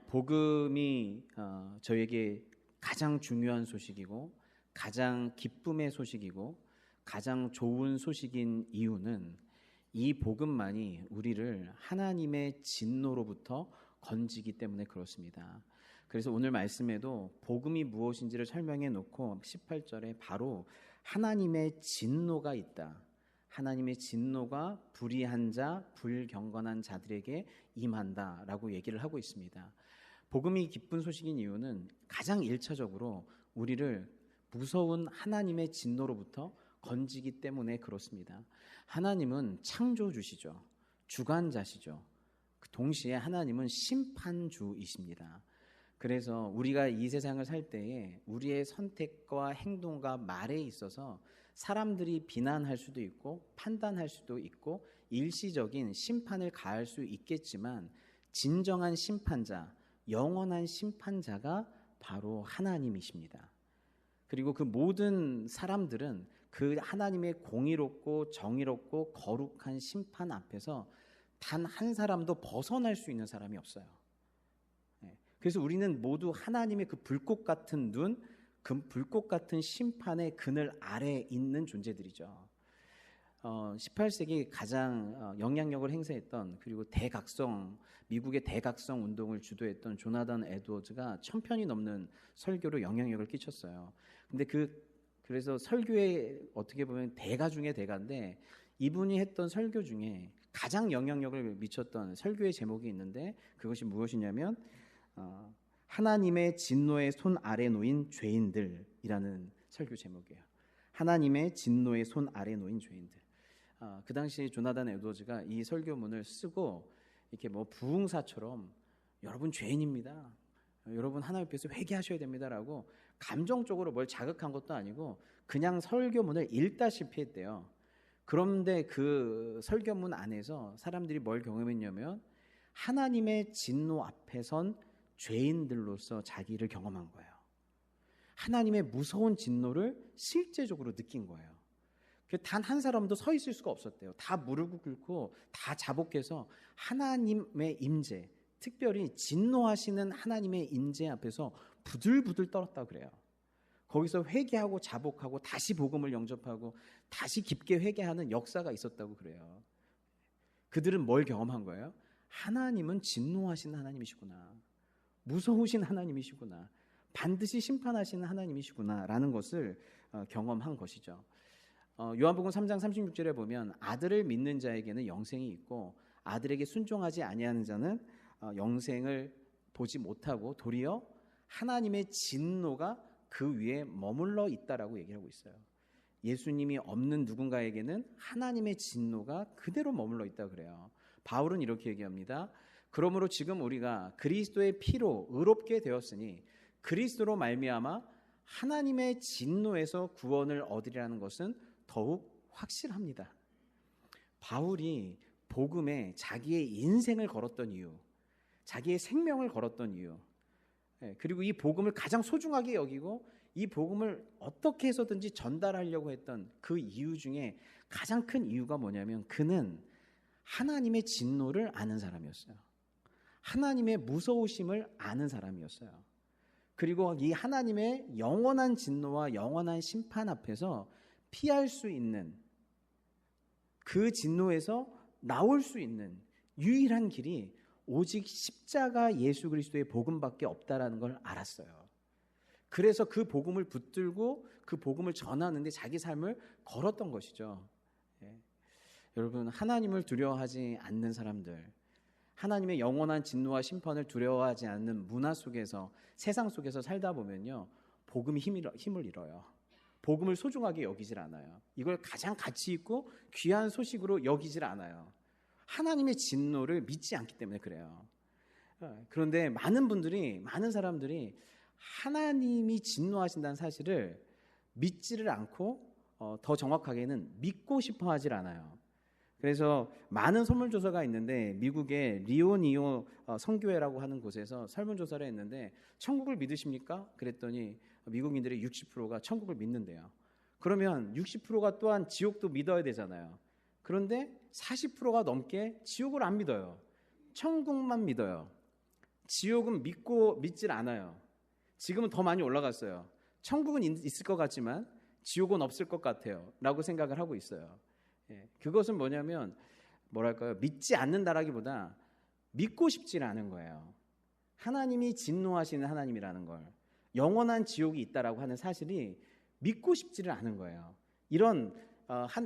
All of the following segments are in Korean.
복음이 저에게 가장 중요한 소식이고 가장 기쁨의 소식이고 가장 좋은 소식인 이유는 이 복음만이 우리를 하나님의 진노로부터 건지기 때문에 그렇습니다. 그래서 오늘 말씀에도 복음이 무엇인지를 설명해 놓고 18절에 바로 하나님의 진노가 있다. 하나님의 진노가 불의한 자, 불경건한 자들에게 임한다라고 얘기를 하고 있습니다. 복음이 기쁜 소식인 이유는 가장 1차적으로 우리를 무서운 하나님의 진노로부터 건지기 때문에 그렇습니다. 하나님은 창조주시죠. 주관자시죠. 동시에 하나님은 심판주이십니다. 그래서 우리가 이 세상을 살 때에 우리의 선택과 행동과 말에 있어서 사람들이 비난할 수도 있고 판단할 수도 있고 일시적인 심판을 가할 수 있겠지만 진정한 심판자, 영원한 심판자가 바로 하나님이십니다. 그리고 그 모든 사람들은 그 하나님의 공의롭고 정의롭고 거룩한 심판 앞에서 단 한 사람도 벗어날 수 있는 사람이 없어요. 그래서 우리는 모두 하나님의 그 불꽃 같은 눈, 그 불꽃 같은 심판의 그늘 아래에 있는 존재들이죠. 18세기 가장 영향력을 행사했던 그리고 미국의 대각성 운동을 주도했던 조나단 에드워즈가 1000편이 넘는 설교로 영향력을 끼쳤어요. 근데 그래서 설교의 어떻게 보면 대가 중에 대가인데 이분이 했던 설교 중에 가장 영향력을 미쳤던 설교의 제목이 있는데 그것이 무엇이냐면 하나님의 진노의 손 아래 놓인 죄인들이라는 설교 제목이에요. 하나님의 진노의 손 아래 놓인 죄인들. 그 당시 조나단 에드워즈가 이 설교문을 쓰고 이렇게 부흥사처럼 여러분 죄인입니다. 여러분 하나님 앞에서 회개하셔야 됩니다라고 감정적으로 뭘 자극한 것도 아니고 그냥 설교문을 읽다시피 했대요. 그런데 그 설교문 안에서 사람들이 뭘 경험했냐면 하나님의 진노 앞에 선 죄인들로서 자기를 경험한 거예요. 하나님의 무서운 진노를 실제적으로 느낀 거예요. 단 한 사람도 서 있을 수가 없었대요. 다 무릎을 꿇고 다 자복해서 하나님의 임재, 특별히 진노하시는 하나님의 임재 앞에서 부들부들 떨었다고 그래요. 거기서 회개하고 자복하고 다시 복음을 영접하고 다시 깊게 회개하는 역사가 있었다고 그래요. 그들은 뭘 경험한 거예요? 하나님은 진노하시는 하나님이시구나. 무서우신 하나님이시구나. 반드시 심판하시는 하나님이시구나 라는 것을 경험한 것이죠. 요한복음 3장 36절에 보면 아들을 믿는 자에게는 영생이 있고 아들에게 순종하지 아니하는 자는 영생을 보지 못하고 도리어 하나님의 진노가 그 위에 머물러 있다라고 얘기하고 있어요. 예수님이 없는 누군가에게는 하나님의 진노가 그대로 머물러 있다고 그래요. 바울은 이렇게 얘기합니다. 그러므로 지금 우리가 그리스도의 피로 의롭게 되었으니 그리스도로 말미암아 하나님의 진노에서 구원을 얻으리라는 것은 더욱 확실합니다. 바울이 복음에 자기의 인생을 걸었던 이유, 자기의 생명을 걸었던 이유, 그리고 이 복음을 가장 소중하게 여기고 이 복음을 어떻게 해서든지 전달하려고 했던 그 이유 중에 가장 큰 이유가 뭐냐면 그는 하나님의 진노를 아는 사람이었어요. 하나님의 무서우심을 아는 사람이었어요. 그리고 이 하나님의 영원한 진노와 영원한 심판 앞에서 피할 수 있는 그 진노에서 나올 수 있는 유일한 길이 오직 십자가 예수 그리스도의 복음밖에 없다라는 걸 알았어요. 그래서 그 복음을 붙들고 그 복음을 전하는데 자기 삶을 걸었던 것이죠. 여러분, 하나님을 두려워하지 않는 사람들, 하나님의 영원한 진노와 심판을 두려워하지 않는 문화 속에서, 세상 속에서 살다 보면요, 복음이 힘을 잃어요. 복음을 소중하게 여기질 않아요. 이걸 가장 가치 있고 귀한 소식으로 여기질 않아요. 하나님의 진노를 믿지 않기 때문에 그래요. 그런데 많은 사람들이 하나님이 진노하신다는 사실을 믿지를 않고 더 정확하게는 믿고 싶어 하질 않아요. 그래서 많은 설문조사가 있는데 미국의 리오니오 선교회라고 하는 곳에서 설문조사를 했는데 천국을 믿으십니까? 그랬더니 미국인들의 60%가 천국을 믿는데요. 그러면 60%가 또한 지옥도 믿어야 되잖아요. 그런데 40%가 넘게 지옥을 안 믿어요. 천국만 믿어요. 지옥은 믿질 않아요. 지금은 더 많이 올라갔어요. 천국은 있을 것 같지만 지옥은 없을 것 같아요 라고 생각을 하고 있어요. 그것은 뭐냐면 뭐랄까요, 믿지 않는다라기보다 믿고 싶지 않은 거예요. 하나님이 진노하시는 하나님이라는 걸, 영원한 지옥이 있다라고 하는 사실이 믿고 싶지를 않은 거예요. 이런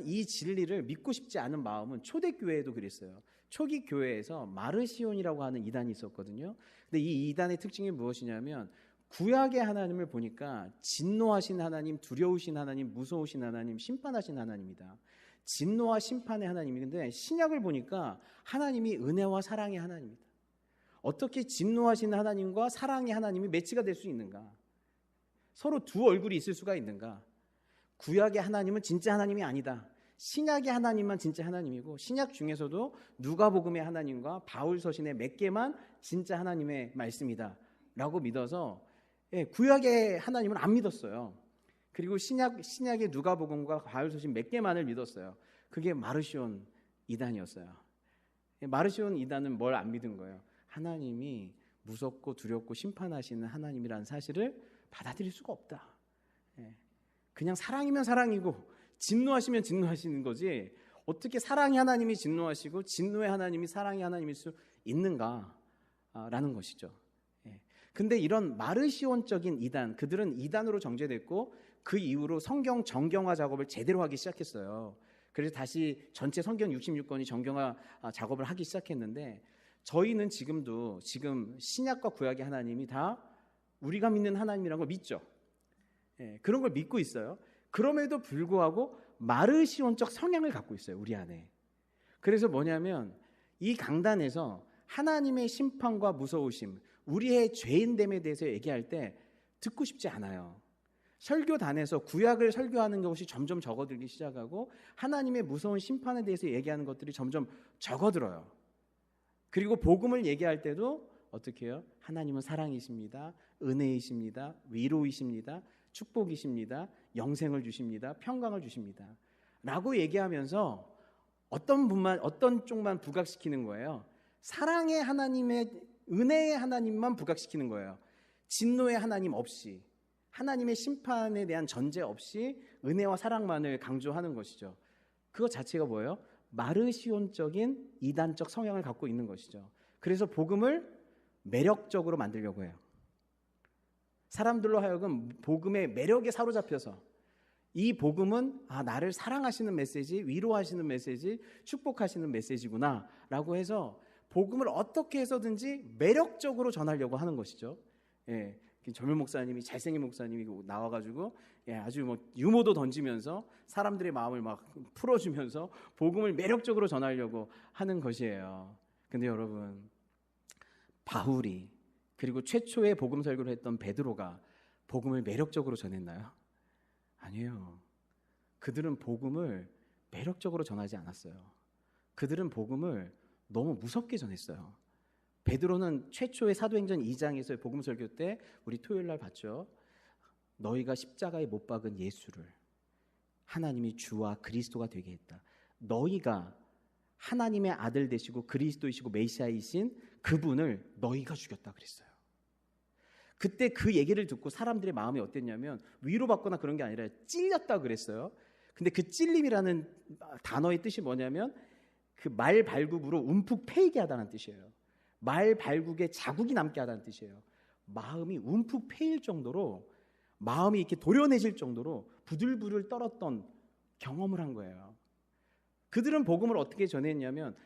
이 진리를 믿고 싶지 않은 마음은 초대교회에도 그랬어요. 초기 교회에서 마르시온이라고 하는 이단이 있었거든요. 근데 이 이단의 특징이 무엇이냐면 구약의 하나님을 보니까 진노하신 하나님, 두려우신 하나님, 무서우신 하나님, 심판하신 하나님이다. 진노와 심판의 하나님인데 신약을 보니까 하나님이 은혜와 사랑의 하나님이다. 어떻게 진노하시는 하나님과 사랑의 하나님이 매치가 될 수 있는가? 서로 두 얼굴이 있을 수가 있는가? 구약의 하나님은 진짜 하나님이 아니다. 신약의 하나님만 진짜 하나님이고, 신약 중에서도 누가복음의 하나님과 바울 서신의 몇 개만 진짜 하나님의 말씀이다 라고 믿어서 구약의 하나님은 안 믿었어요. 그리고 신약의 누가복음과 바울 서신 몇 개만을 믿었어요. 그게 마르시온 이단이었어요. 마르시온 이단은 뭘 안 믿은 거예요? 하나님이 무섭고 두렵고 심판하시는 하나님이라는 사실을 받아들일 수가 없다. 그냥 사랑이면 사랑이고 진노하시면 진노하시는 거지, 어떻게 사랑의 하나님이 진노하시고 진노의 하나님이 사랑의 하나님일 수 있는가라는 것이죠. 근데 이런 마르시온적인 이단, 그들은 이단으로 정죄됐고 그 이후로 성경 정경화 작업을 제대로 하기 시작했어요. 그래서 다시 전체 성경 66권이 정경화 작업을 하기 시작했는데, 저희는 지금 신약과 구약의 하나님이 다 우리가 믿는 하나님이라는 걸 믿죠. 그런 걸 믿고 있어요. 그럼에도 불구하고 마르시온적 성향을 갖고 있어요, 우리 안에. 그래서 뭐냐면 이 강단에서 하나님의 심판과 무서우심, 우리의 죄인됨에 대해서 얘기할 때 듣고 싶지 않아요. 설교단에서 구약을 설교하는 것이 점점 적어들기 시작하고 하나님의 무서운 심판에 대해서 얘기하는 것들이 점점 적어들어요. 그리고 복음을 얘기할 때도 어떻게 해요? 하나님은 사랑이십니다, 은혜이십니다, 위로이십니다, 축복이십니다, 영생을 주십니다, 평강을 주십니다 라고 얘기하면서 어떤 쪽만 부각시키는 거예요. 사랑의 하나님의, 은혜의 하나님만 부각시키는 거예요. 진노의 하나님 없이, 하나님의 심판에 대한 전제 없이 은혜와 사랑만을 강조하는 것이죠. 그것 자체가 뭐예요? 마르시온적인 이단적 성향을 갖고 있는 것이죠. 그래서 복음을 매력적으로 만들려고 해요. 사람들로 하여금 복음의 매력에 사로잡혀서 이 복음은 나를 사랑하시는 메시지, 위로하시는 메시지, 축복하시는 메시지구나 라고 해서 복음을 어떻게 해서든지 매력적으로 전하려고 하는 것이죠. 젊은 목사님이, 잘생긴 목사님이 나와가지고 아주 유머도 던지면서 사람들의 마음을 막 풀어주면서 복음을 매력적으로 전하려고 하는 것이에요. 근데 여러분, 바울이, 그리고 최초의 복음 설교를 했던 베드로가 복음을 매력적으로 전했나요? 아니에요. 그들은 복음을 매력적으로 전하지 않았어요. 그들은 복음을 너무 무섭게 전했어요. 베드로는 최초의 사도행전 2장에서의 복음 설교 때 우리 토요일 날 봤죠. 너희가 십자가에 못 박은 예수를 하나님이 주와 그리스도가 되게 했다. 너희가 하나님의 아들 되시고 그리스도이시고 메시아이신 그분을 너희가 죽였다 그랬어요. 그때 그 얘기를 듣고 사람들의 마음이 어땠냐면 위로받거나 그런 게 아니라 찔렸다 그랬어요. 근데 그 찔림이라는 단어의 뜻이 뭐냐면 그 말 발굽으로 움푹 패이게 하다는 뜻이에요. 말 발국에 자국이 남게 하다는 뜻이에요. 마음이 움푹 패일 정도로, 마음이 이렇게 도련해질 정도로 부들부들 떨었던 경험을 한 거예요. 그들은 복음을 어떻게 전했냐면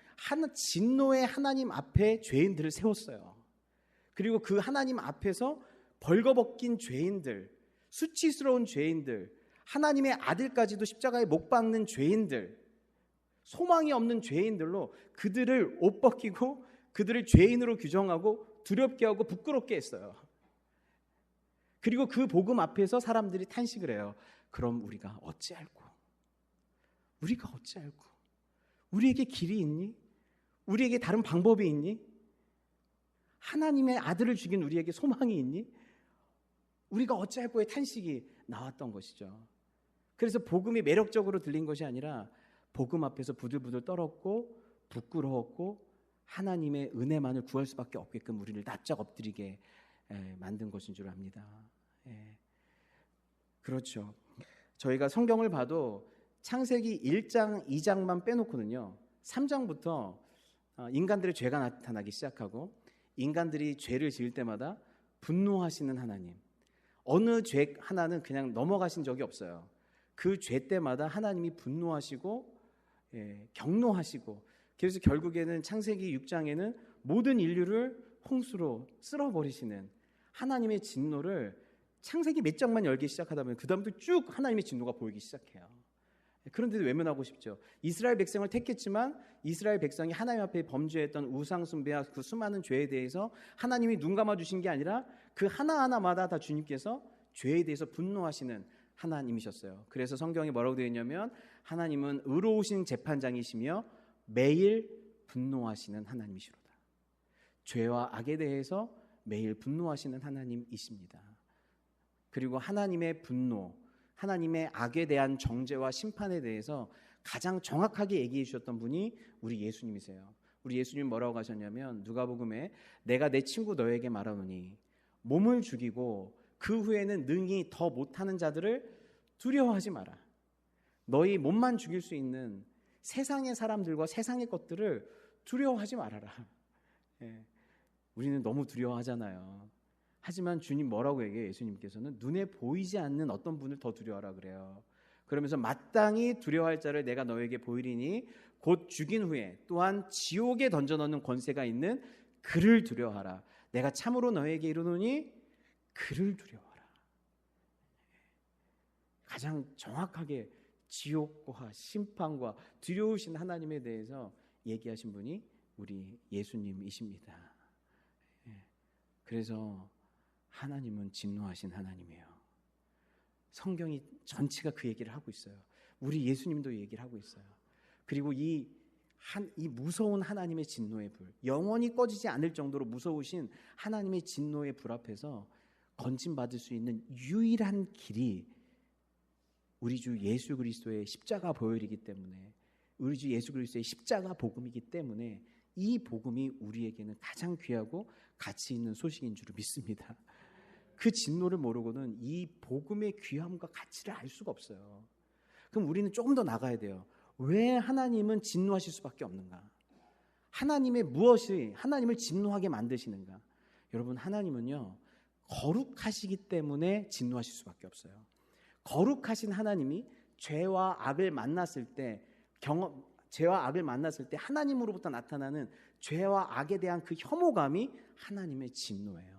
진노의 하나님 앞에 죄인들을 세웠어요. 그리고 그 하나님 앞에서 벌거벗긴 죄인들, 수치스러운 죄인들, 하나님의 아들까지도 십자가에 못 박는 죄인들, 소망이 없는 죄인들로 그들을 옷 벗기고 그들을 죄인으로 규정하고 두렵게 하고 부끄럽게 했어요. 그리고 그 복음 앞에서 사람들이 탄식을 해요. 그럼 우리가 어찌할꼬? 우리가 어찌할꼬? 우리에게 길이 있니? 우리에게 다른 방법이 있니? 하나님의 아들을 죽인 우리에게 소망이 있니? 우리가 어찌할꼬의 탄식이 나왔던 것이죠. 그래서 복음이 매력적으로 들린 것이 아니라 복음 앞에서 부들부들 떨었고 부끄러웠고 하나님의 은혜만을 구할 수밖에 없게끔 우리를 납작 엎드리게 만든 것인 줄 압니다. 그렇죠. 저희가 성경을 봐도 창세기 1장, 2장만 빼놓고는요, 3장부터 인간들의 죄가 나타나기 시작하고 인간들이 죄를 지을 때마다 분노하시는 하나님, 어느 죄 하나는 그냥 넘어가신 적이 없어요. 그 죄 때마다 하나님이 분노하시고 경노하시고, 그래서 결국에는 창세기 6장에는 모든 인류를 홍수로 쓸어버리시는 하나님의 진노를 창세기 몇 장만 열기 시작하다 보면 그 다음부터 쭉 하나님의 진노가 보이기 시작해요. 그런데도 외면하고 싶죠. 이스라엘 백성을 택했지만 이스라엘 백성이 하나님 앞에 범죄했던 우상 숭배와 그 수많은 죄에 대해서 하나님이 눈 감아주신 게 아니라 그 하나하나마다 다 주님께서 죄에 대해서 분노하시는 하나님이셨어요. 그래서 성경에 뭐라고 되어 있냐면 하나님은 의로우신 재판장이시며 매일 분노하시는 하나님이시로다. 죄와 악에 대해서 매일 분노하시는 하나님이십니다. 그리고 하나님의 분노, 하나님의 악에 대한 정죄와 심판에 대해서 가장 정확하게 얘기해 주셨던 분이 우리 예수님이세요. 우리 예수님 뭐라고 하셨냐면 누가복음에 내가 내 친구 너에게 말하노니 몸을 죽이고 그 후에는 능히 더 못하는 자들을 두려워하지 마라. 너희 몸만 죽일 수 있는 세상의 사람들과 세상의 것들을 두려워하지 말아라. 우리는 너무 두려워하잖아요. 하지만 주님 뭐라고 얘기해요? 예수님께서는 눈에 보이지 않는 어떤 분을 더 두려워하라 그래요. 그러면서 마땅히 두려워할 자를 내가 너에게 보이리니 곧 죽인 후에 또한 지옥에 던져넣는 권세가 있는 그를 두려워하라. 내가 참으로 너에게 이르노니 그를 두려워하라. 가장 정확하게 지옥과 심판과 두려우신 하나님에 대해서 얘기하신 분이 우리 예수님이십니다. 그래서 하나님은 진노하신 하나님이에요. 성경이 전체가 그 얘기를 하고 있어요. 우리 예수님도 얘기를 하고 있어요. 그리고 이 무서운 하나님의 진노의 불, 영원히 꺼지지 않을 정도로 무서우신 하나님의 진노의 불 앞에서 건진받을 수 있는 유일한 길이 우리 주 예수 그리스도의 십자가 보혈이기 때문에, 우리 주 예수 그리스도의 십자가 복음이기 때문에 이 복음이 우리에게는 가장 귀하고 가치 있는 소식인 줄 믿습니다. 그 진노를 모르고는 이 복음의 귀함과 가치를 알 수가 없어요. 그럼 우리는 조금 더 나가야 돼요. 왜 하나님은 진노하실 수밖에 없는가? 하나님의 무엇이 하나님을 진노하게 만드시는가? 여러분, 하나님은요 거룩하시기 때문에 진노하실 수밖에 없어요. 거룩하신 하나님이 죄와 악을 만났을 때 하나님으로부터 나타나는 죄와 악에 대한 그 혐오감이 하나님의 진노예요.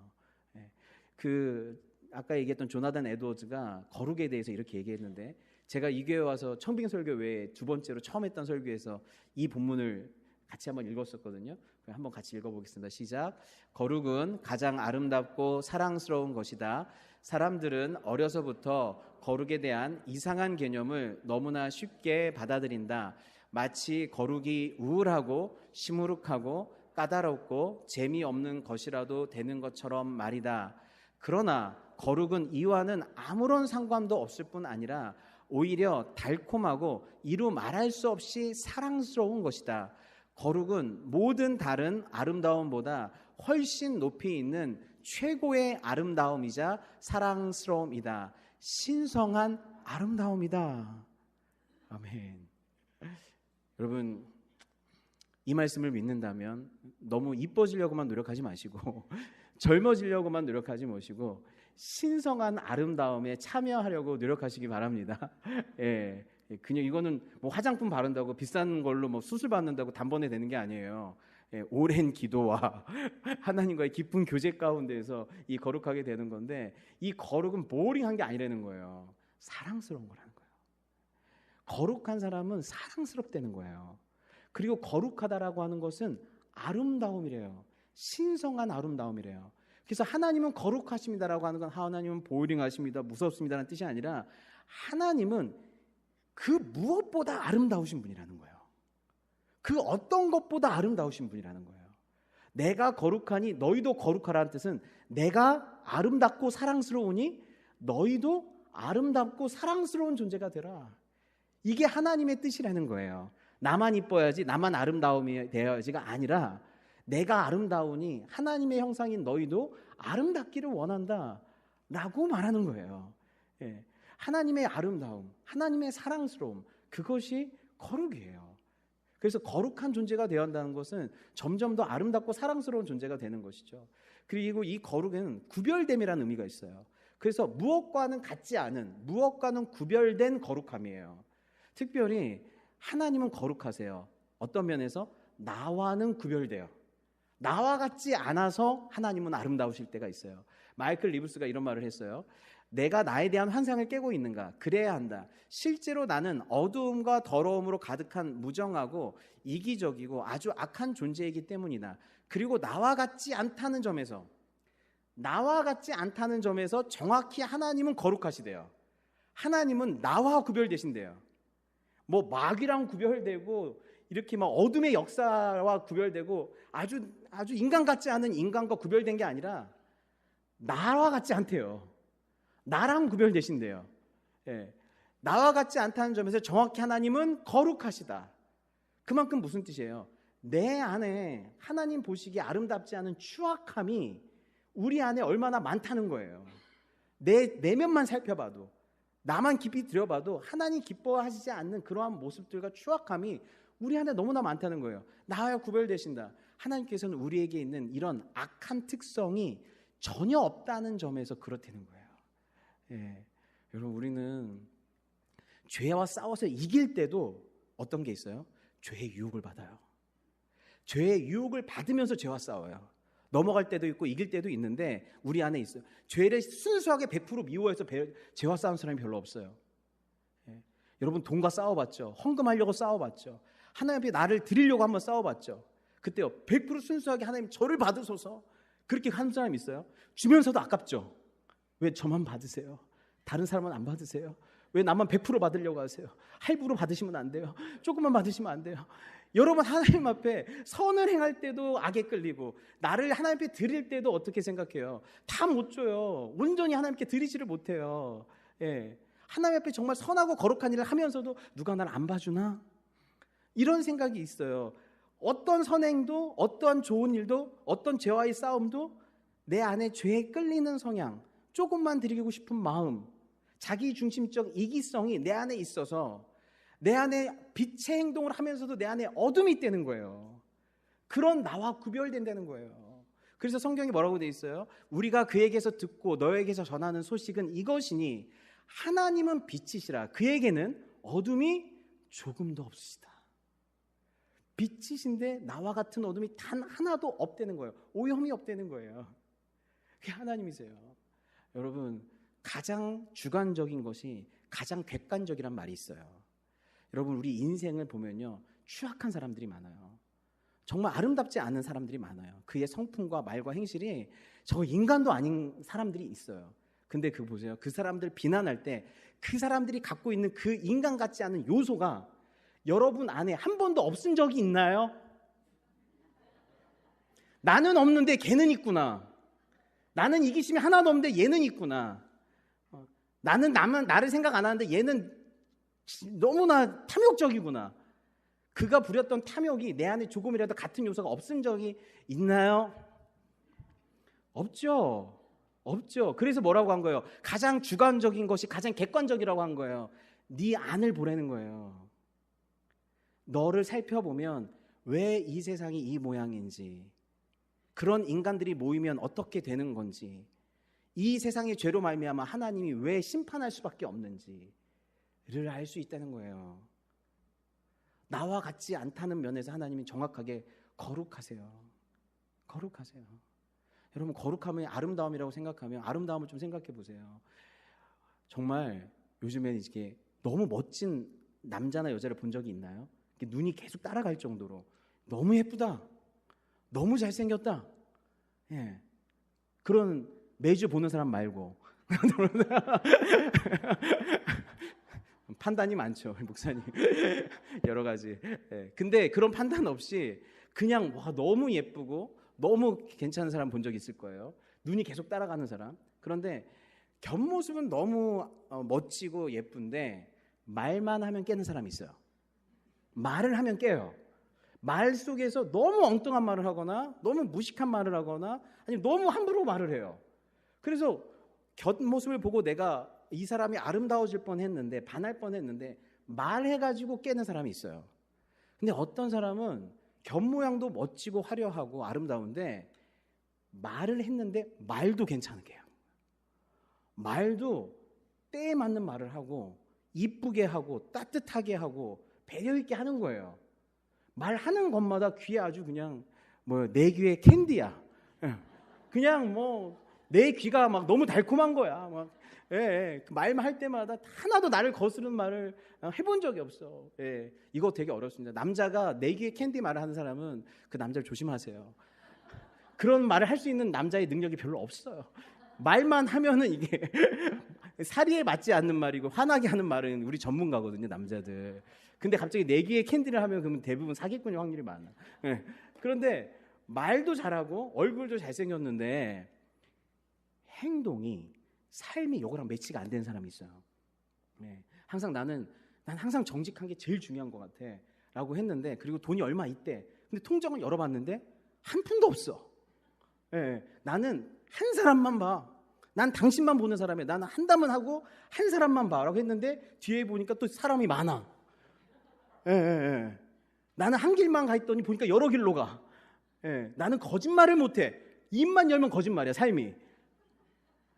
아까 얘기했던 조나단 에드워즈가 거룩에 대해서 이렇게 얘기했는데, 제가 이 교회 와서 청빙 설교 외에 두 번째로 처음 했던 설교에서 이 본문을 같이 한번 읽었었거든요. 한번 같이 읽어보겠습니다. 시작. 거룩은 가장 아름답고 사랑스러운 것이다. 사람들은 어려서부터 거룩에 대한 이상한 개념을 너무나 쉽게 받아들인다. 마치 거룩이 우울하고 시무룩하고 까다롭고 재미없는 것이라도 되는 것처럼 말이다. 그러나 거룩은 이와는 아무런 상관도 없을 뿐 아니라 오히려 달콤하고 이루 말할 수 없이 사랑스러운 것이다. 거룩은 모든 다른 아름다움보다 훨씬 높이 있는 최고의 아름다움이자 사랑스러움이다. 신성한 아름다움이다. 아멘. 여러분, 이 말씀을 믿는다면 너무 이뻐지려고만 노력하지 마시고 젊어지려고만 노력하지 마시고 신성한 아름다움에 참여하려고 노력하시기 바랍니다. 그냥 이거는 뭐 화장품 바른다고 비싼 걸로 뭐 수술 받는다고 단번에 되는 게 아니에요. 오랜 기도와 하나님과의 깊은 교제 가운데에서 이 거룩하게 되는 건데, 이 거룩은 보링한 게 아니라는 거예요. 사랑스러운 거라는 거예요. 거룩한 사람은 사랑스럽다는 거예요. 그리고 거룩하다라고 하는 것은 아름다움이래요. 신성한 아름다움이래요. 그래서 하나님은 거룩하십니다라고 하는 건 하나님은 보이링하십니다, 무섭습니다라는 뜻이 아니라 하나님은 그 무엇보다 아름다우신 분이라는 거예요. 그 어떤 것보다 아름다우신 분이라는 거예요. 내가 거룩하니 너희도 거룩하라는 뜻은 내가 아름답고 사랑스러우니 너희도 아름답고 사랑스러운 존재가 되라. 이게 하나님의 뜻이라는 거예요. 나만 이뻐야지, 나만 아름다움이 되어야지가 아니라 내가 아름다우니 하나님의 형상인 너희도 아름답기를 원한다 라고 말하는 거예요. 예. 하나님의 아름다움, 하나님의 사랑스러움, 그것이 거룩이에요. 그래서 거룩한 존재가 되어야 한다는 것은 점점 더 아름답고 사랑스러운 존재가 되는 것이죠. 그리고 이 거룩에는 구별됨이라는 의미가 있어요. 그래서 무엇과는 같지 않은, 무엇과는 구별된 거룩함이에요. 특별히 하나님은 거룩하세요. 어떤 면에서? 나와는 구별돼요. 나와 같지 않아서 하나님은 아름다우실 때가 있어요. 마이클 리브스가 이런 말을 했어요. 내가 나에 대한 환상을 깨고 있는가? 그래야 한다. 실제로 나는 어두움과 더러움으로 가득한 무정하고 이기적이고 아주 악한 존재이기 때문이다. 그리고 나와 같지 않다는 점에서 정확히 하나님은 거룩하시대요. 하나님은 나와 구별되신대요. 뭐 마귀랑 구별되고 이렇게 막 어둠의 역사와 구별되고 아주 인간 같지 않은 인간과 구별된 게 아니라 나와 같지 않대요. 나랑 구별되신대요. 예. 나와 같지 않다는 점에서 정확히 하나님은 거룩하시다. 그만큼 무슨 뜻이에요? 내 안에 하나님 보시기에 아름답지 않은 추악함이 우리 안에 얼마나 많다는 거예요. 내 내면만 살펴봐도, 나만 깊이 들여봐도 하나님 기뻐하시지 않는 그러한 모습들과 추악함이 우리 안에 너무나 많다는 거예요. 나와 구별되신다. 하나님께서는 우리에게 있는 이런 악한 특성이 전혀 없다는 점에서 그렇다는 거예요. 예. 여러분, 우리는 죄와 싸워서 이길 때도 어떤 게 있어요? 죄의 유혹을 받아요. 죄의 유혹을 받으면서 죄와 싸워요. 넘어갈 때도 있고 이길 때도 있는데 우리 안에 있어요. 죄를 순수하게 100% 미워해서 죄와 싸운 사람이 별로 없어요. 예. 여러분, 돈과 싸워봤죠? 헌금하려고 싸워봤죠? 하나님 앞에 나를 드리려고 한번 싸워봤죠? 그때요, 100% 순수하게 하나님 저를 받으소서 그렇게 하는 사람이 있어요? 주면서도 아깝죠? 왜 저만 받으세요? 다른 사람은 안 받으세요? 왜 나만 100% 받으려고 하세요? 할부로 받으시면 안 돼요. 조금만 받으시면 안 돼요. 여러분, 하나님 앞에 선을 행할 때도 악에 끌리고 나를 하나님 앞에 드릴 때도 어떻게 생각해요? 다 못 줘요. 온전히 하나님께 드리지를 못해요. 예. 하나님 앞에 정말 선하고 거룩한 일을 하면서도 누가 나를 안 봐주나? 이런 생각이 있어요. 어떤 선행도, 어떤 좋은 일도, 어떤 죄와의 싸움도 내 안에 죄에 끌리는 성향, 조금만 드리고 싶은 마음, 자기 중심적 이기성이 내 안에 있어서 내 안에 빛의 행동을 하면서도 내 안에 어둠이 있다는 거예요. 그런 나와 구별된다는 거예요. 그래서 성경이 뭐라고 돼 있어요? 우리가 그에게서 듣고 너에게서 전하는 소식은 이것이니 하나님은 빛이시라. 그에게는 어둠이 조금도 없으시다. 빛이신데 나와 같은 어둠이 단 하나도 없다는 거예요. 오염이 없다는 거예요. 그게 하나님이세요. 여러분, 가장 주관적인 것이 가장 객관적이란 말이 있어요. 여러분, 우리 인생을 보면요, 추악한 사람들이 많아요. 정말 아름답지 않은 사람들이 많아요. 그의 성품과 말과 행실이 저 인간도 아닌 사람들이 있어요. 근데 그거 보세요. 그 사람들 비난할 때 그 사람들이 갖고 있는 그 인간 같지 않은 요소가 여러분 안에 한 번도 없은 적이 있나요? 나는 없는데 걔는 있구나. 나는 이기심이 하나도 없는데 얘는 있구나. 나는 나를 생각 안 하는데 얘는 너무나 탐욕적이구나. 그가 부렸던 탐욕이 내 안에 조금이라도 같은 요소가 없은 적이 있나요? 없죠. 없죠. 그래서 뭐라고 한 거예요? 가장 주관적인 것이 가장 객관적이라고 한 거예요. 네 안을 보라는 거예요. 너를 살펴보면 왜 이 세상이 이 모양인지, 그런 인간들이 모이면 어떻게 되는 건지, 이 세상의 죄로 말미암아 하나님이 왜 심판할 수밖에 없는지를 알 수 있다는 거예요. 나와 같지 않다는 면에서 하나님이 정확하게 거룩하세요. 거룩하세요. 여러분, 거룩함이 아름다움이라고 생각하면 아름다움을 좀 생각해 보세요. 정말 요즘엔 이게 너무 멋진 남자나 여자를 본 적이 있나요? 눈이 계속 따라갈 정도로 너무 예쁘다, 너무 잘생겼다, 예. 그런 매주 보는 사람 말고 판단이 많죠, 목사님. 여러 가지. 예. 근데 그런 판단 없이 그냥 와, 너무 예쁘고 너무 괜찮은 사람 본 적 있을 거예요. 눈이 계속 따라가는 사람. 그런데 겉모습은 너무 멋지고 예쁜데 말만 하면 깨는 사람이 있어요. 말을 하면 깨요. 말 속에서 너무 엉뚱한 말을 하거나 너무 무식한 말을 하거나 아니면 너무 함부로 말을 해요. 그래서 겉모습을 보고 내가 이 사람이 아름다워질 뻔했는데, 반할 뻔했는데 말해가지고 깨는 사람이 있어요. 근데 어떤 사람은 겉모양도 멋지고 화려하고 아름다운데 말을 했는데 말도 괜찮게 해요. 말도 때에 맞는 말을 하고 이쁘게 하고 따뜻하게 하고 배려 있게 하는 거예요. 말하는 것마다 귀에 아주 그냥 내 귀에 캔디야. 그냥 내 귀가 막 너무 달콤한 거야. 막 말만 할 때마다 하나도 나를 거스르는 말을 해본 적이 없어. 이거 되게 어렵습니다. 남자가 내 귀에 캔디 말을 하는 사람은 그 남자를 조심하세요. 그런 말을 할 수 있는 남자의 능력이 별로 없어요. 말만 하면은 이게 사리에 맞지 않는 말이고 화나게 하는 말은 우리 전문가거든요, 남자들. 근데 갑자기 내 귀에 캔디를 하면 그러면 대부분 사기꾼일 확률이 많아. 그런데 말도 잘하고 얼굴도 잘생겼는데 행동이, 삶이 이거랑 매치가 안 되는 사람이 있어요. 항상 난 항상 정직한 게 제일 중요한 것 같아 라고 했는데, 그리고 돈이 얼마 있대. 근데 통장을 열어봤는데 한 푼도 없어. 나는 한 사람만 봐. 난 당신만 보는 사람이야. 나는 한다면 하고 한 사람만 봐 라고 했는데 뒤에 보니까 또 사람이 많아. 나는 한 길만 가 있더니 보니까 여러 길로 가. 나는 거짓말을 못해. 입만 열면 거짓말이야, 삶이.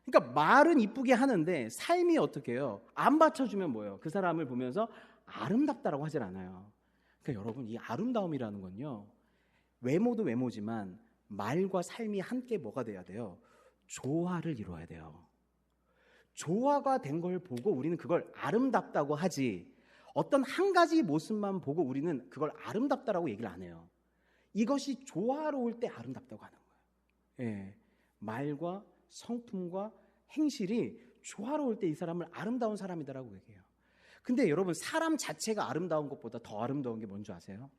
그러니까 말은 이쁘게 하는데 삶이 어떻게 해요? 안 받쳐주면 뭐예요? 그 사람을 보면서 아름답다라고 하질 않아요. 그러니까 여러분, 이 아름다움이라는 건요, 외모도 외모지만 말과 삶이 함께 뭐가 돼야 돼요? 조화를 이루어야 돼요. 조화가 된 걸 보고 우리는 그걸 아름답다고 하지, 어떤 한 가지 모습만 보고 우리는 그걸 아름답다라고 얘기를 안 해요. 이것이 조화로울 때 아름답다고 하는 거예요. 말과 성품과 행실이 조화로울 때 이 사람을 아름다운 사람이다라고 얘기해요. 근데 여러분, 사람 자체가 아름다운 것보다 더 아름다운 게 뭔지 아세요?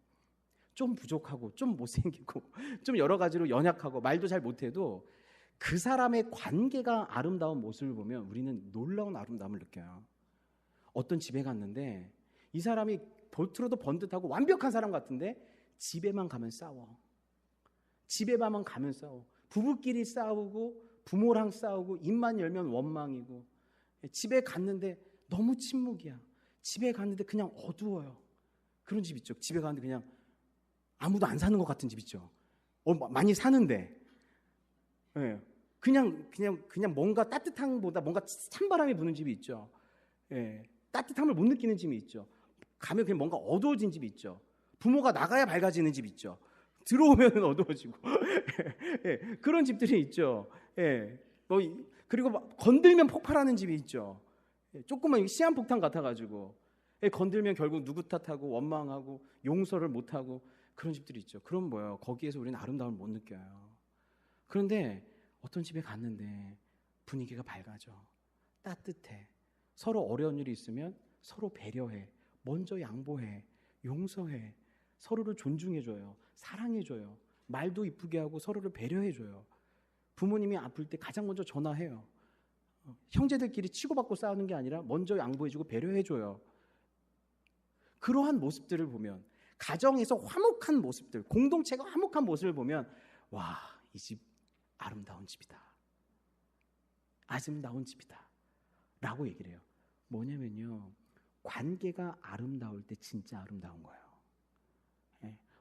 좀 부족하고 좀 못생기고 좀 여러 가지로 연약하고 말도 잘 못해도 그 사람의 관계가 아름다운 모습을 보면 우리는 놀라운 아름다움을 느껴요. 어떤 집에 갔는데 이 사람이 겉으로도 번듯하고 완벽한 사람 같은데 집에만 가면 싸워. 집에만 가면 싸워. 부부끼리 싸우고 부모랑 싸우고 입만 열면 원망이고, 집에 갔는데 너무 침묵이야. 집에 갔는데 그냥 어두워요. 그런 집 있죠. 집에 갔는데 그냥 아무도 안 사는 것 같은 집 있죠. 많이 사는데 그냥 뭔가 따뜻함보다 뭔가 찬바람이 부는 집이 있죠. 따뜻함을 못 느끼는 집이 있죠. 가면 그냥 뭔가 어두워진 집이 있죠. 부모가 나가야 밝아지는 집이 있죠. 들어오면 어두워지고 그런 집들이 있죠. 그리고 막 건들면 폭발하는 집이 있죠. 조금만 시한폭탄 같아가지고 건들면 결국 누구 탓하고 원망하고 용서를 못하고 그런 집들이 있죠. 그럼 뭐예요? 거기에서 우리는 아름다움을 못 느껴요. 그런데 어떤 집에 갔는데 분위기가 밝아져. 따뜻해. 서로 어려운 일이 있으면 서로 배려해. 먼저 양보해. 용서해. 서로를 존중해줘요. 사랑해줘요. 말도 이쁘게 하고 서로를 배려해줘요. 부모님이 아플 때 가장 먼저 전화해요. 형제들끼리 치고받고 싸우는 게 아니라 먼저 양보해주고 배려해줘요. 그러한 모습들을 보면, 가정에서 화목한 모습들, 공동체가 화목한 모습을 보면, 와, 이 집 아름다운 집이다. 아름다운 집이다 라고 얘기를 해요. 뭐냐면요, 관계가 아름다울 때 진짜 아름다운 거예요.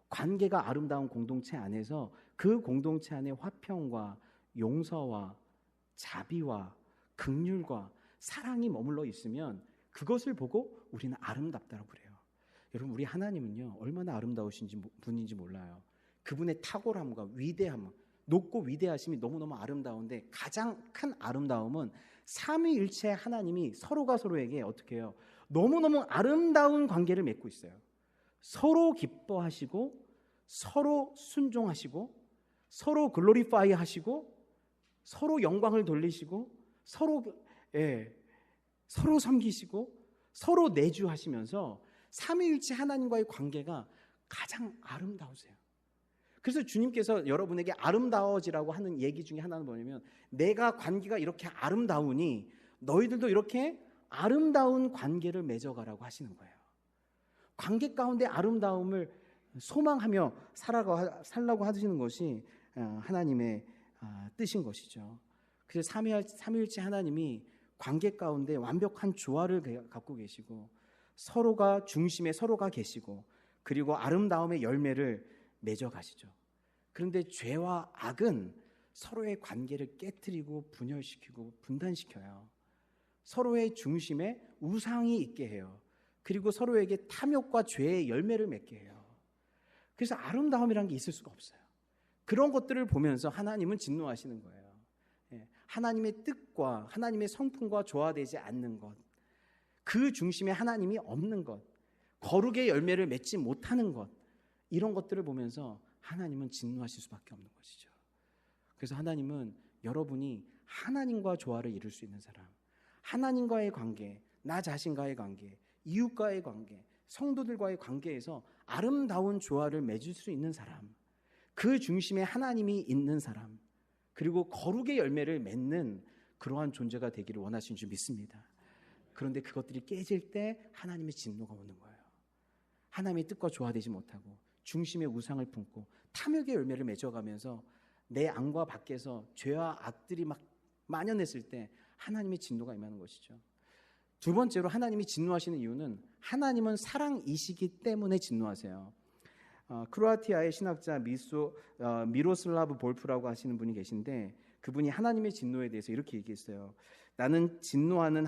관계가 아름다운 공동체 안에서 그 공동체 안에 화평과 용서와 자비와 긍휼과 사랑이 머물러 있으면 그것을 보고 우리는 아름답다고 그래요. 여러분, 우리 하나님은요, 얼마나 아름다우신 분인지 몰라요. 그분의 탁월함과 위대함, 높고 위대하심이 너무너무 아름다운데, 가장 큰 아름다움은 삼위일체 하나님이 서로가 서로에게 어떻게 해요? 너무너무 아름다운 관계를 맺고 있어요. 서로 기뻐하시고 서로 순종하시고 서로 글로리파이 하시고 서로 영광을 돌리시고 서로 섬기시고 서로 내주하시면서 삼위일체 하나님과의 관계가 가장 아름다우세요. 그래서 주님께서 여러분에게 아름다워지라고 하는 얘기 중에 하나는 뭐냐면, 내가 관계가 이렇게 아름다우니 너희들도 이렇게 아름다운 관계를 맺어가라고 하시는 거예요. 관계 가운데 아름다움을 소망하며 살라고 하시는 것이 하나님의 뜻인 것이죠. 그래서 삼위일체 하나님이 관계 가운데 완벽한 조화를 갖고 계시고 서로가 중심에 서로가 계시고 그리고 아름다움의 열매를 맺어 가시죠. 그런데 죄와 악은 서로의 관계를 깨뜨리고 분열시키고 분단시켜요. 서로의 중심에 우상이 있게 해요. 그리고 서로에게 탐욕과 죄의 열매를 맺게 해요. 그래서 아름다움이라는 게 있을 수가 없어요. 그런 것들을 보면서 하나님은 진노하시는 거예요. 하나님의 뜻과 하나님의 성품과 조화되지 않는 것, 그 중심에 하나님이 없는 것, 거룩의 열매를 맺지 못하는 것, 이런 것들을 보면서 하나님은 진노하실 수밖에 없는 것이죠. 그래서 하나님은 여러분이 하나님과 조화를 이룰 수 있는 사람, 하나님과의 관계, 나 자신과의 관계, 이웃과의 관계, 성도들과의 관계에서 아름다운 조화를 맺을 수 있는 사람, 그 중심에 하나님이 있는 사람, 그리고 거룩의 열매를 맺는 그러한 존재가 되기를 원하시는 줄 믿습니다. 그런데 그것들이 깨질 때 하나님의 진노가 오는 거예요. 하나님의 뜻과 조화되지 못하고 중심에 우상을 품고 탐욕의 열매를 맺어가면서 내 안과 밖에서 죄와 악들이 막 만연했을 때 하나님의 진노가 임하는 것이죠. 두 번째로 하나님이 진노하시는 이유는 하나님은 사랑이시기 때문에 진노하세요. 크로아티아의 신학자 미로슬라브 볼프라고 하시는 분이 계신데 그분이 하나님의 진노에 대해서 이렇게 얘기했어요. 나는 진노는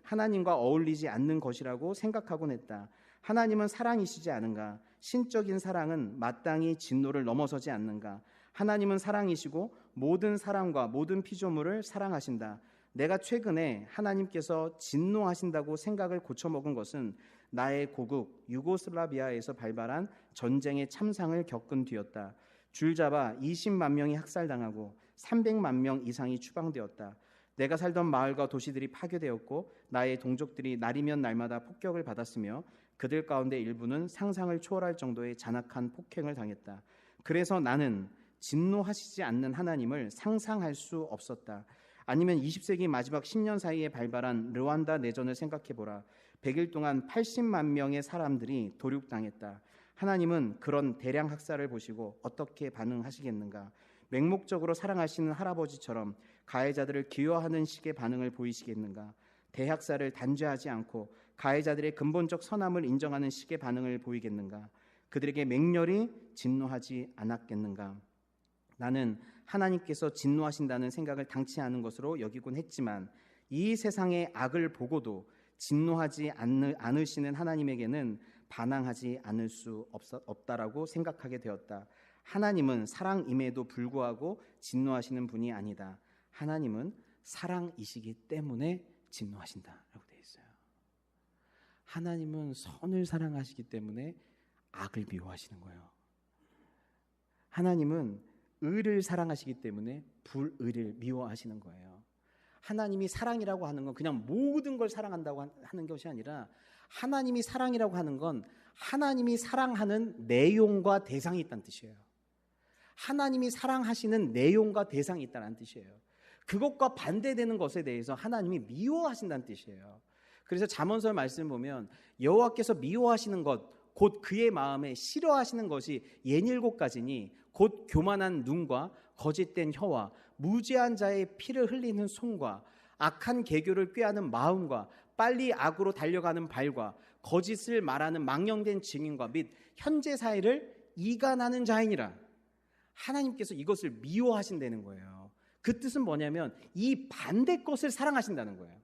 하나님과 어울리지 않는 것이라고 생각하곤 했다. 하나님은 사랑이시지 않은가? 신적인 사랑은 마땅히 진노를 넘어서지 않는가? 하나님은 사랑이시고 모든 사람과 모든 피조물을 사랑하신다. 내가 최근에 하나님께서 진노하신다고 생각을 고쳐먹은 것은 나의 고국 유고슬라비아에서 발발한 전쟁의 참상을 겪은 뒤였다. 줄잡아 20만 명이 학살당하고 300만 명 이상이 추방되었다. 내가 살던 마을과 도시들이 파괴되었고 나의 동족들이 날이면 날마다 폭격을 받았으며 그들 가운데 일부는 상상을 초월할 정도의 잔악한 폭행을 당했다. 그래서 나는 진노하시지 않는 하나님을 상상할 수 없었다. 아니면 20세기 마지막 10년 사이에 발발한 르완다 내전을 생각해보라. 100일 동안 80만 명의 사람들이 도륙당했다. 하나님은 그런 대량 학살을 보시고 어떻게 반응하시겠는가? 맹목적으로 사랑하시는 할아버지처럼 가해자들을 기여하는 식의 반응을 보이시겠는가? 대학살을 단죄하지 않고 가해자들의 근본적 선함을 인정하는 식의 반응을 보이겠는가? 그들에게 맹렬히 진노하지 않았겠는가? 나는 하나님께서 진노하신다는 생각을 당치 않은 것으로 여기곤 했지만 이 세상의 악을 보고도 진노하지 않으시는 하나님에게는 반항하지 않을 수 없다라고 생각하게 되었다. 하나님은 사랑임에도 불구하고 진노하시는 분이 아니다. 하나님은 사랑이시기 때문에 진노하신다라고 되어 있어요. 하나님은 선을 사랑하시기 때문에 악을 미워하시는 거예요. 하나님은 의를 사랑하시기 때문에 불의를 미워하시는 거예요. 하나님이 사랑이라고 하는 건 그냥 모든 걸 사랑한다고 하는 것이 아니라 하나님이 사랑이라고 하는 건 하나님이 사랑하는 내용과 대상이 있다는 뜻이에요. 하나님이 사랑하시는 내용과 대상이 있다는 뜻이에요. 그것과 반대되는 것에 대해서 하나님이 미워하신다는 뜻이에요. 그래서 잠언서 말씀을 보면 여호와께서 미워하시는 것 곧 그의 마음에 싫어하시는 것이 67가지니 곧 교만한 눈과 거짓된 혀와 무죄한 자의 피를 흘리는 손과 악한 계교를 꾀하는 마음과 빨리 악으로 달려가는 발과 거짓을 말하는 망령된 증인과 및 현재 사이를 이간하는 자이니라. 하나님께서 이것을 미워하신다는 거예요. 그 뜻은 뭐냐면 이 반대 것을 사랑하신다는 거예요.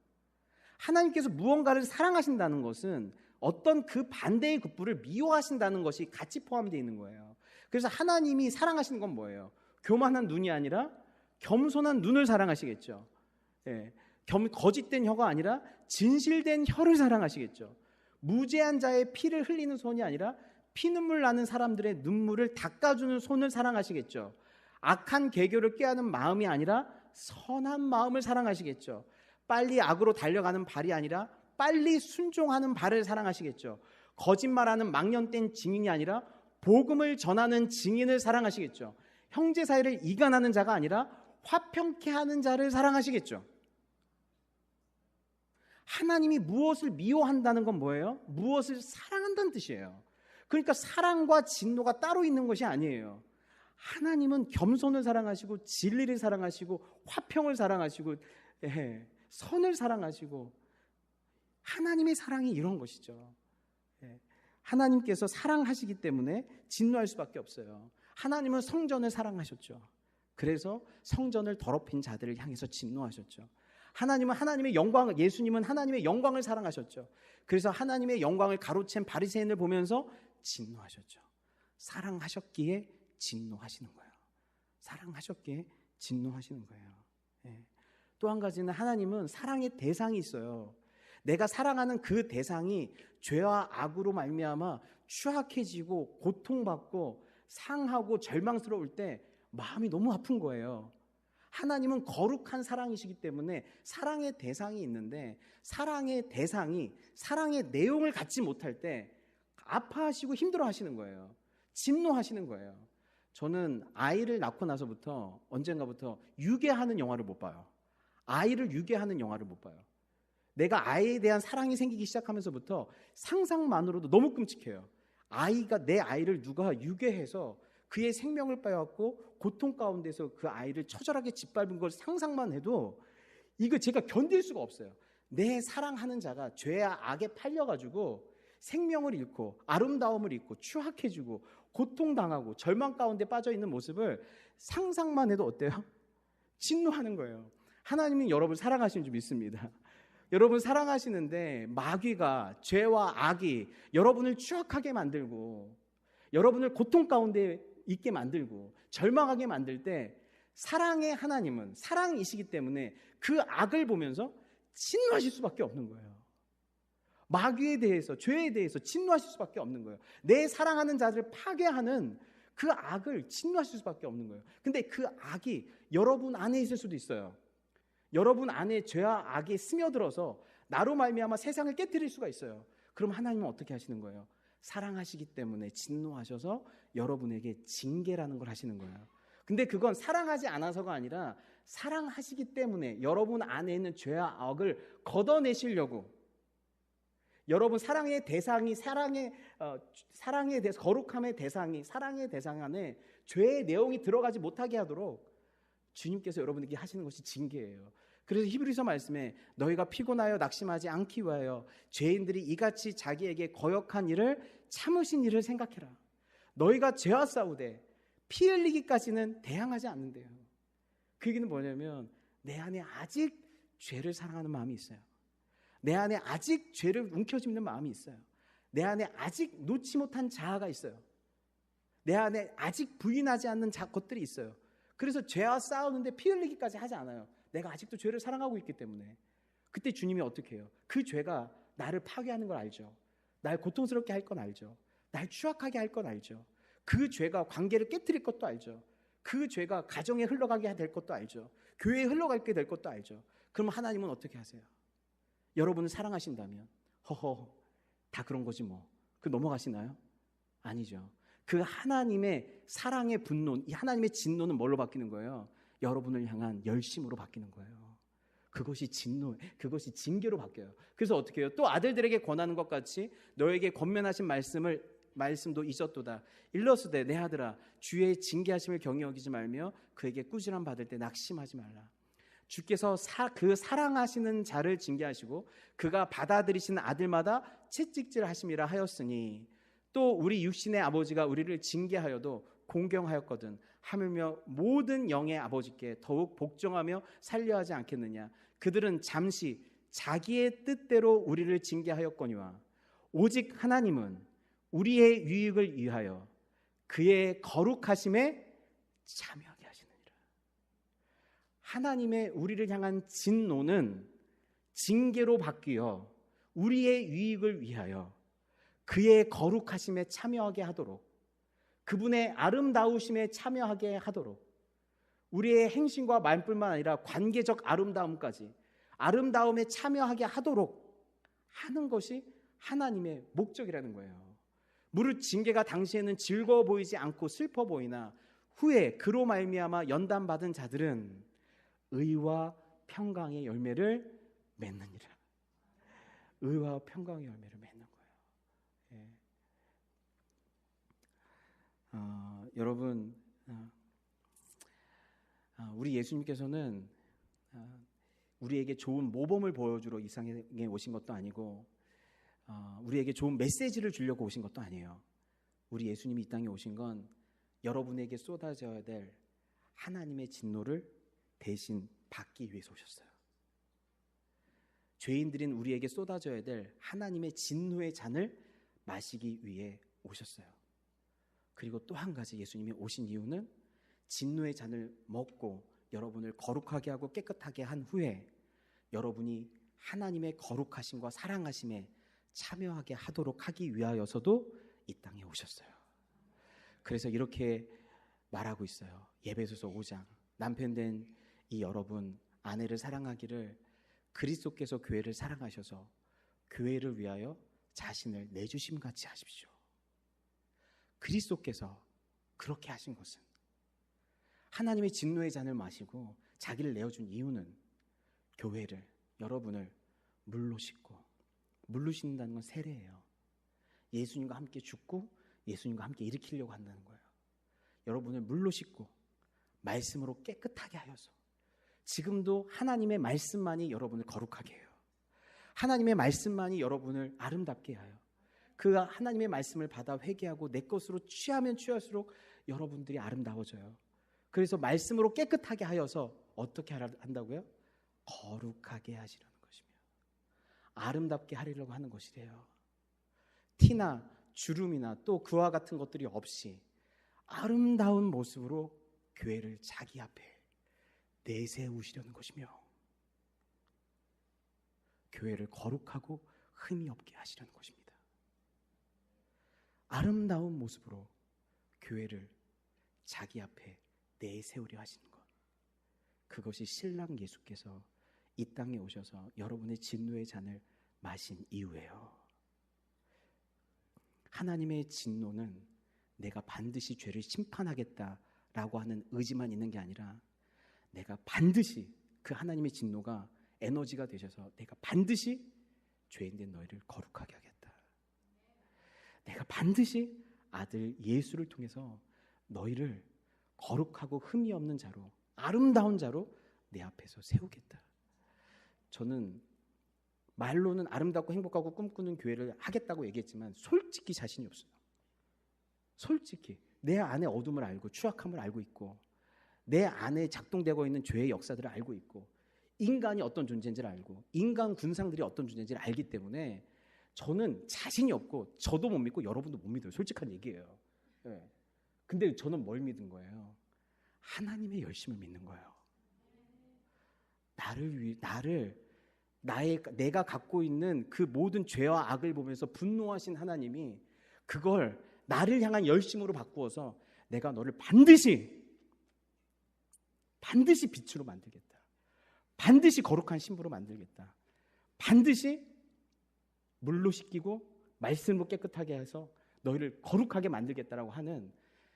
하나님께서 무언가를 사랑하신다는 것은 어떤 그 반대의 급부를 미워하신다는 것이 같이 포함되어 있는 거예요. 그래서 하나님이 사랑하시는 건 뭐예요? 교만한 눈이 아니라 겸손한 눈을 사랑하시겠죠. 예, 거짓된 혀가 아니라 진실된 혀를 사랑하시겠죠. 무죄한 자의 피를 흘리는 손이 아니라 피눈물 나는 사람들의 눈물을 닦아주는 손을 사랑하시겠죠. 악한 계교를 꾀하는 마음이 아니라 선한 마음을 사랑하시겠죠. 빨리 악으로 달려가는 발이 아니라 빨리 순종하는 발을 사랑하시겠죠. 거짓말하는 망령된 증인이 아니라 복음을 전하는 증인을 사랑하시겠죠. 형제 사이를 이간하는 자가 아니라 화평케 하는 자를 사랑하시겠죠. 하나님이 무엇을 미워한다는 건 뭐예요? 무엇을 사랑한다는 뜻이에요. 그러니까 사랑과 진노가 따로 있는 것이 아니에요. 하나님은 겸손을 사랑하시고 진리를 사랑하시고 화평을 사랑하시고 선을 사랑하시고 하나님의 사랑이 이런 것이죠. 하나님께서 사랑하시기 때문에 진노할 수밖에 없어요. 하나님은 성전을 사랑하셨죠. 그래서 성전을 더럽힌 자들을 향해서 진노하셨죠. 하나님은 하나님의 영광을, 예수님은 하나님의 영광을 사랑하셨죠. 그래서 하나님의 영광을 가로챈 바리새인을 보면서 진노하셨죠. 사랑하셨기에 진노하시는 거예요. 사랑하셨기에 진노하시는 거예요. 또 한 가지는 하나님은 사랑의 대상이 있어요. 내가 사랑하는 그 대상이 죄와 악으로 말미암아 추악해지고 고통받고 상하고 절망스러울 때 마음이 너무 아픈 거예요. 하나님은 거룩한 사랑이시기 때문에 사랑의 대상이 있는데 사랑의 대상이 사랑의 내용을 갖지 못할 때 아파하시고 힘들어하시는 거예요. 진노하시는 거예요. 저는 아이를 낳고 나서부터 언젠가부터 유괴하는 영화를 못 봐요. 아이를 유괴하는 영화를 못 봐요. 내가 아이에 대한 사랑이 생기기 시작하면서부터 상상만으로도 너무 끔찍해요. 내 아이를 누가 유괴해서 그의 생명을 빼앗고 고통 가운데서 그 아이를 처절하게 짓밟은 걸 상상만 해도 이거 제가 견딜 수가 없어요. 내 사랑하는 자가 죄와 악에 팔려가지고 생명을 잃고 아름다움을 잃고 추악해지고 고통당하고 절망 가운데 빠져있는 모습을 상상만 해도 어때요? 진노하는 거예요. 하나님은 여러분 사랑하시는 줄 믿습니다. 여러분 사랑하시는데 마귀가 죄와 악이 여러분을 추악하게 만들고 여러분을 고통 가운데 있게 만들고 절망하게 만들 때 사랑의 하나님은 사랑이시기 때문에 그 악을 보면서 진노하실 수밖에 없는 거예요. 마귀에 대해서 죄에 대해서 진노하실 수밖에 없는 거예요. 내 사랑하는 자들을 파괴하는 그 악을 진노하실 수밖에 없는 거예요. 근데 그 악이 여러분 안에 있을 수도 있어요. 여러분 안에 죄와 악이 스며들어서 나로 말미암아 세상을 깨뜨릴 수가 있어요. 그럼 하나님은 어떻게 하시는 거예요? 사랑하시기 때문에 진노하셔서 여러분에게 징계라는 걸 하시는 거예요. 근데 그건 사랑하지 않아서가 아니라 사랑하시기 때문에 여러분 안에 있는 죄와 악을 걷어내시려고 여러분 사랑의 대상이 사랑에 대해서 거룩함의 대상이 사랑의 대상 안에 죄의 내용이 들어가지 못하게 하도록 주님께서 여러분에게 하시는 것이 징계예요. 그래서 히브리서 말씀에 너희가 피곤하여 낙심하지 않기 위하여 죄인들이 이같이 자기에게 거역한 일을 참으신 일을 생각해라. 너희가 죄와 싸우되 피 흘리기까지는 대항하지 않는데요. 그 얘기는 뭐냐면 내 안에 아직 죄를 사랑하는 마음이 있어요. 내 안에 아직 죄를 움켜쥐는 마음이 있어요. 내 안에 아직 놓지 못한 자아가 있어요. 내 안에 아직 부인하지 않는 것들이 있어요. 그래서 죄와 싸우는데 피 흘리기까지 하지 않아요. 내가 아직도 죄를 사랑하고 있기 때문에. 그때 주님이 어떻게 해요? 그 죄가 나를 파괴하는 걸 알죠. 날 고통스럽게 할 건 알죠. 날 추악하게 할 건 알죠. 그 죄가 관계를 깨뜨릴 것도 알죠. 그 죄가 가정에 흘러가게 될 것도 알죠. 교회에 흘러가게 될 것도 알죠. 그럼 하나님은 어떻게 하세요? 여러분을 사랑하신다면 허허 다 그런 거지 뭐. 그 넘어가시나요? 아니죠. 그 하나님의 사랑의 분노, 이 하나님의 진노는 뭘로 바뀌는 거예요? 여러분을 향한 열심으로 바뀌는 거예요. 그것이 진노, 그것이 징계로 바뀌어요. 그래서 어떻게 해요? 또 아들들에게 권하는 것 같이 너에게 권면하신 말씀도 있었도다. 일러스되 내 아들아 주의 징계하심을 경히 여기지 말며 그에게 꾸지람 받을 때 낙심하지 말라. 주께서 그 사랑하시는 자를 징계하시고 그가 받아들이시는 아들마다 채찍질 하심이라 하였으니 또 우리 육신의 아버지가 우리를 징계하여도 공경하였거든 하물며 모든 영의 아버지께 더욱 복종하며 살려하지 않겠느냐. 그들은 잠시 자기의 뜻대로 우리를 징계하였거니와 오직 하나님은 우리의 유익을 위하여 그의 거룩하심에 참여하게 하시느니라. 하나님의 우리를 향한 진노는 징계로 바뀌어 우리의 유익을 위하여 그의 거룩하심에 참여하게 하도록, 그분의 아름다우심에 참여하게 하도록, 우리의 행실과 말뿐만 아니라 관계적 아름다움까지 아름다움에 참여하게 하도록 하는 것이 하나님의 목적이라는 거예요. 무릇 징계가 당시에는 즐거워 보이지 않고 슬퍼 보이나 후에 그로 말미암아 연단받은 자들은 의와 평강의 열매를 맺느니라. 의와 평강의 열매를 맺는 거예요. 여러분, 우리 예수님께서는 우리에게 좋은 모범을 보여주러 이 세상에 오신 것도 아니고 우리에게 좋은 메시지를 주려고 오신 것도 아니에요. 우리 예수님이 이 땅에 오신 건 여러분에게 쏟아져야 될 하나님의 진노를 대신 받기 위해서 오셨어요. 죄인들인 우리에게 쏟아져야 될 하나님의 진노의 잔을 마시기 위해 오셨어요. 그리고 또 한 가지 예수님이 오신 이유는 진노의 잔을 먹고 여러분을 거룩하게 하고 깨끗하게 한 후에 여러분이 하나님의 거룩하심과 사랑하심에 참여하게 하도록 하기 위하여서도 이 땅에 오셨어요. 그래서 이렇게 말하고 있어요. 에베소서 5장, 남편된 이 여러분, 아내를 사랑하기를 그리스도께서 교회를 사랑하셔서 교회를 위하여 자신을 내주심같이 하십시오. 그리스도께서 그렇게 하신 것은 하나님의 진노의 잔을 마시고 자기를 내어준 이유는 교회를, 여러분을 물로 씻고, 물로 씻는다는 건 세례예요. 예수님과 함께 죽고 예수님과 함께 일으키려고 한다는 거예요. 여러분을 물로 씻고 말씀으로 깨끗하게 하여서 지금도 하나님의 말씀만이 여러분을 거룩하게 해요. 하나님의 말씀만이 여러분을 아름답게 하여 그 하나님의 말씀을 받아 회개하고 내 것으로 취하면 취할수록 여러분들이 아름다워져요. 그래서 말씀으로 깨끗하게 하여서 어떻게 한다고요? 거룩하게 하시려는 것이며 아름답게 하려고 하는 것이래요. 티나 주름이나 또 그와 같은 것들이 없이 아름다운 모습으로 교회를 자기 앞에 내세우시려는 것이며 교회를 거룩하고 흠이 없게 하시려는 것입니다. 아름다운 모습으로 교회를 자기 앞에 내세우려 하시는 것, 그것이 신랑 예수께서 이 땅에 오셔서 여러분의 진노의 잔을 마신 이유예요. 하나님의 진노는 내가 반드시 죄를 심판하겠다라고 하는 의지만 있는 게 아니라 내가 반드시 그 하나님의 진노가 에너지가 되셔서 내가 반드시 죄인된 너희를 거룩하게 하겠다. 내가 반드시 아들 예수를 통해서 너희를 거룩하고 흠이 없는 자로, 아름다운 자로 내 앞에서 세우겠다. 저는 말로는 아름답고 행복하고 꿈꾸는 교회를 하겠다고 얘기했지만 솔직히 자신이 없어요. 솔직히 내 안에 어둠을 알고 추악함을 알고 있고 내 안에 작동되고 있는 죄의 역사들을 알고 있고 인간이 어떤 존재인지를 알고 인간 군상들이 어떤 존재인지를 알기 때문에 저는 자신이 없고 저도 못 믿고 여러분도 못 믿어요. 솔직한 얘기예요. 네. 근데 저는 뭘 믿은 거예요? 하나님의 열심을 믿는 거예요. 내가 갖고 있는 그 모든 죄와 악을 보면서 분노하신 하나님이 그걸 나를 향한 열심으로 바꾸어서 내가 너를 반드시 빛으로 만들겠다. 반드시 거룩한 신부로 만들겠다. 반드시 물로 씻기고 말씀으로 깨끗하게 해서 너희를 거룩하게 만들겠다라고 하는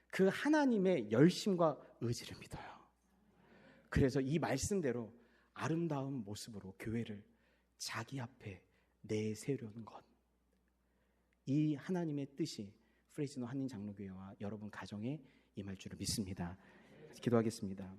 그 하나님의 열심과 의지를 믿어요. 그래서 이 말씀대로 아름다운 모습으로 교회를 자기 앞에 내세우려는 것, 이 하나님의 뜻이 프레이즈노 한인장로교회와 여러분 가정에 임할 줄을 믿습니다. 기도하겠습니다.